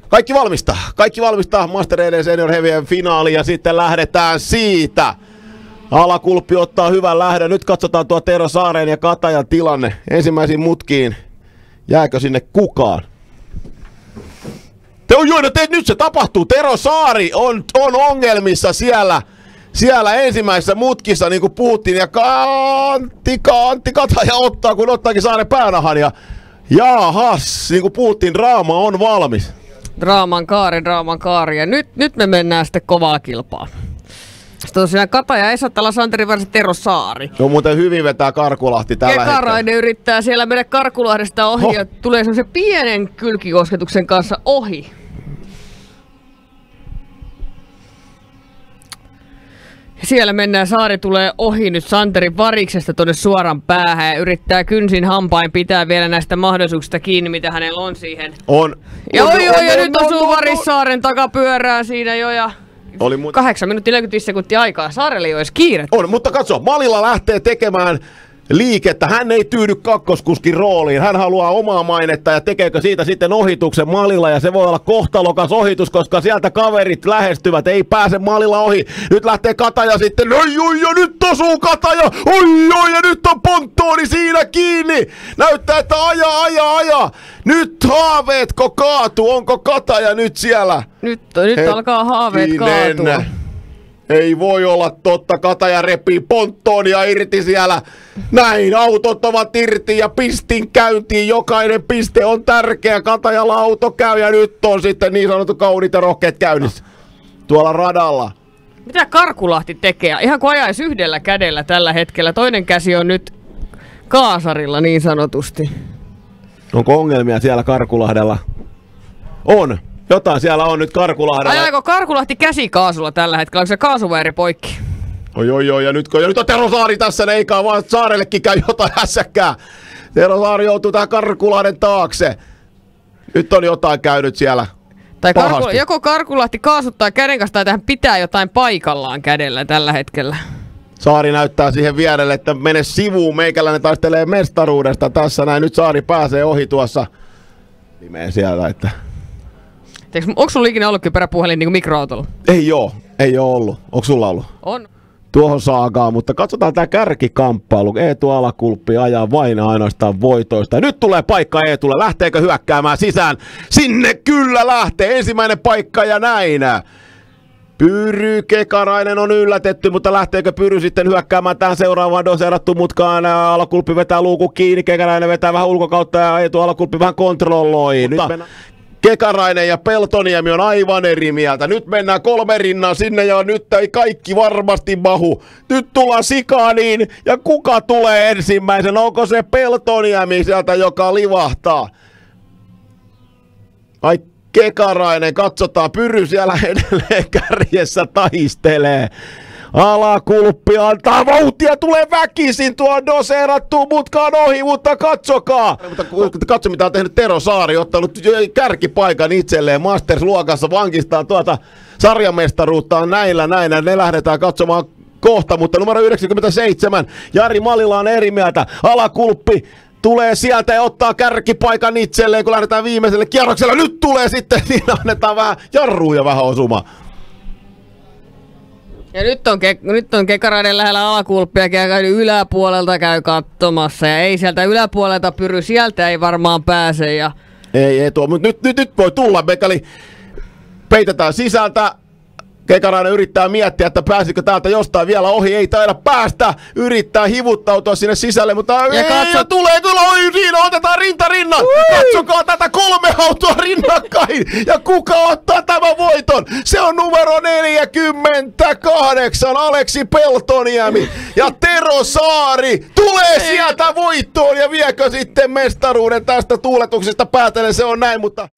Kaikki valmistaa Master ED Senior Heavyen finaaliin ja sitten lähdetään siitä. Alakulppi ottaa hyvän lähdön. Nyt katsotaan tuo Tero Saaren ja Katajan tilanne ensimmäisiin mutkiin. Jääkö sinne kukaan? Nyt se tapahtuu. Tero Saari on ongelmissa siellä ensimmäisessä mutkissa, niin kuin puhuttiin. Ja Antti Kataja ottaa, kun ottaakin Saaren päänahan. Ja jaahas, niin kuin puhuttiin, draama on valmis. Draaman kaari. Ja nyt me mennään sitten kovaa kilpaa. Tosiaan Kataja, Esa-Tala, Santeri Varsa, Tero Saari. No muuten hyvin vetää Karkulahti tällä hetkellä. Kekarainen yrittää siellä mennä Karkulahdesta ohi ja tulee semmoisen pienen kylkikosketuksen kanssa ohi. Siellä mennään, Saari tulee ohi nyt Santerin variksesta tonne suoran päähän ja yrittää kynsin hampain pitää vielä näistä mahdollisuuksista kiinni, mitä hänellä on siihen. Ja nyt osuu Varis Saaren takapyörää siinä jo ja... 8 minuuttia 45 sekuntia aikaa. Saarelle ei ole edes kiirettä. On, mutta katso, Malila lähtee tekemään liikettä. Hän ei tyydy kakkoskuskin rooliin. Hän haluaa omaa mainetta ja tekeekö siitä sitten ohituksen Malila. Ja se voi olla kohtalokas ohitus, koska sieltä kaverit lähestyvät. Ei pääse Malila ohi. Nyt lähtee Kataja sitten. Oi, ja nyt osuu Kataja. Oi, ja nyt on Ponttooni siinä kiinni. Näyttää, että ajaa. Nyt haaveetko kaatu? Onko Kataja nyt siellä? Nyt alkaa haaveet kaatua. Ei voi olla totta, Kataja repii Ponttoonia irti siellä. Näin, autot ovat irti ja pistin käyntiin. Jokainen piste on tärkeä. Katajalla auto käy ja nyt on sitten niin sanottu kauniit ja rohkeat käynnissä. Tuolla radalla. Mitä Karkulahti tekee? Ihan kuin ajaisi yhdellä kädellä tällä hetkellä. Toinen käsi on nyt kaasarilla niin sanotusti. Onko ongelmia siellä Karkulahdella? On. Jotain siellä on nyt Karkulahdella. Ajaako Karkulahti käsikaasulla tällä hetkellä? Onko se kaasuväiri poikki? Oi, ja nyt on Tero Saari tässä, eikä vaan Saarellekin käy jotain hässäkkää. Tero Saari joutuu tähän Karkulahden taakse. Nyt on jotain käynyt siellä. Tai joko Karkulahti kaasuttaa käden kanssa tai tähän pitää jotain paikallaan kädellä tällä hetkellä. Saari näyttää siihen vierelle, että mene sivuun, meikäläinen taistelee mestaruudesta tässä näin. Nyt Saari pääsee ohi tuossa. Nimeen sieltä, että... Onko sulla ikinä ollutkin peräpuhelin niin mikroautolla? Ei oo ollut. Onko sulla ollut? On. Tuohon saakaan, mutta katsotaan tää kärkikamppailu. Eetu Alakulppi ajaa vain ainoastaan voitoista. Nyt tulee paikka Eetulle. Lähteekö hyökkäämään sisään? Sinne kyllä lähtee. Ensimmäinen paikka ja näin. Pyry Kekarainen on yllätetty, mutta lähteekö Pyry sitten hyökkäämään tähän seuraavaan doseerattu mutkaan? Alakulppi vetää luukun kiinni. Kekarainen vetää vähän ulkokautta ja Eetu Alakulppi vähän kontrolloi. Nyt Kekarainen ja Peltoniemi on aivan eri mieltä. Nyt mennään 3 rinnan sinne ja nyt ei kaikki varmasti mahu. Nyt tullaan Sikaaniin ja kuka tulee ensimmäisen? Onko se Peltoniemi sieltä, joka livahtaa? Ai Kekarainen, katsotaan, Pyry siellä edelleen kärjessä taistelee. Alakulppi antaa vauhtia, tulee väkisin tuo doseerattu mutkaan ohi, mutta katsokaa! Katso mitä on tehnyt Tero Saari, ottanut kärkipaikan itselleen Masters-luokassa, vankistaa tuota sarjamestaruuttaan näillä. Ne lähdetään katsomaan kohta, mutta numero 97, Jari Malila on eri mieltä. Alakulppi tulee sieltä ja ottaa kärkipaikan itselleen, kun lähdetään viimeiselle kierrokselle. Nyt tulee sitten, niin annetaan vähän jarruja vähän osuma. Ja nyt on Kekarainen lähellä Alakulppia, käy yläpuolelta käy katsomassa ja ei sieltä yläpuolelta Pyry, sieltä ei varmaan pääse. Ja... Ei tuo, mutta nyt voi tulla, mikäli peitetään sisältä. Kekarainen yrittää miettiä, että pääsikö täältä jostain vielä ohi, ei taida päästä, yrittää hivuttautua sinne sisälle, mutta ja tulee kyllä ohi, siinä otetaan rinta rinnan. Katsokaa tätä 3 autoa rinnakkain ja kuka ottaa tämän voiton? Se on numero 48, Aleksi Peltoniemi ja Tero Saari tulee sieltä voittoon ja viekö sitten mestaruuden tästä tuuletuksesta päätellen, se on näin, mutta...